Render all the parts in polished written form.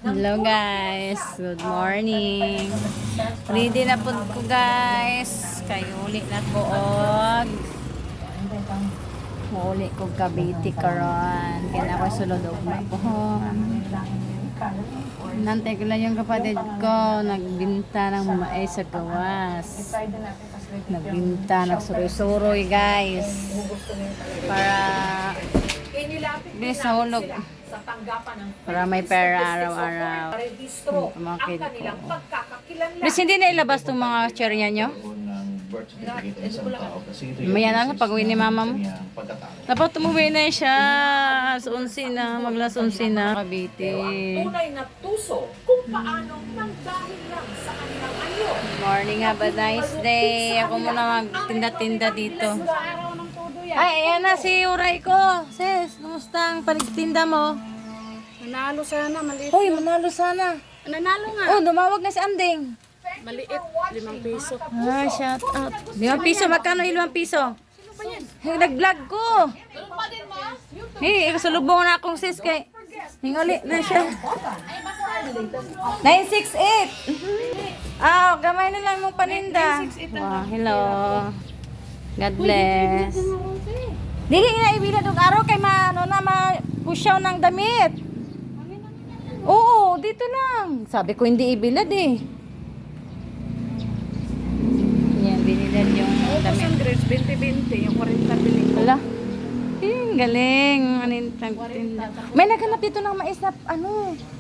Hello guys, good morning. Ready na po ko guys. Kayo uli na ko og uli ko kabiti karon. Kaya ko sulod og mapuhon. Nantay ko lang yung kapatid ko. Nagbinta ng mais sa gawas. Nagbinta, nagsuroy-suroy guys. Para bilis na hulog. Para may pera araw-araw. Kumakit ko. Mas hindi na ilabas itong mga chair niya nyo? Maya na lang pag-uwi ni mama mo. Dapat umuwi na siya. Sa 11 na. Maglas 11 na. Kabiti. Tunay na tuso kung paano nang dahil lang sa kanilang anyo. Morning, have a nice day. Ako muna magtinda-tinda dito. Ay, ayan na si Uray ko. Sis, kumusta ang paligtinda mo? Nanalo sana, maliit. Hoy, manalo sana. Nanalo nga. Oh, dumawag na si Anding. Maliit, 5 piso. Ah, shout out. 5 piso, magkano yung 5 piso? Sino ba yan? Hey, nag-vlog ko. Hey, kasalubong na akong sis kay. Hingali na siya. 968. Ah, gamay na lang mong paninda. Wow, hello. God bless. Dili na ibilad og araw kay pusyaw ng damit. Oo, dito lang. Sabi ko hindi ibilad eh. Yan, binilad yung damit. 20-20, yung 40 bili ko. Wala. Galing. May naghanap dito ng mais na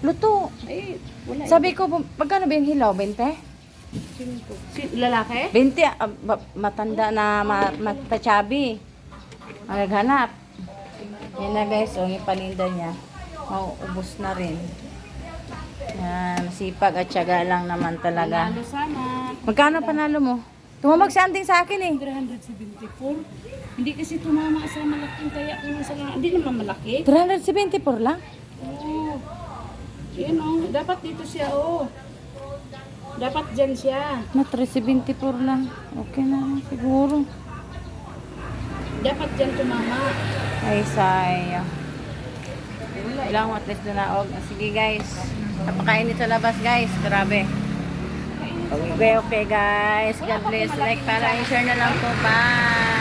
luto. Ay, wala. Sabi ko, pagkano ba yung hilaw? 20? Lalaki? 20, matanda na matachabi. Ang naghanap. Yan na guys, yung paninda niya. Mauubos na rin. Yan, masipag at syaga lang naman talaga. Nanalo sana. Magkano panalo mo? Tumamag si Anding sa akin eh. 374. Hindi kasi tumama sa malaking kaya kung sa hindi naman malaki. 374 lang? Oo. Yan oh, dapat dito siya oh. Dapat dyan siya. Na 374 lang. Okay na lang siguro. Dapat dyan tumama. Ay, sayang. Ilang at least na og. Sige guys. Napakainit sa labas guys. Grabe. Okay guys. God bless. Like, para share na lang po. Bye.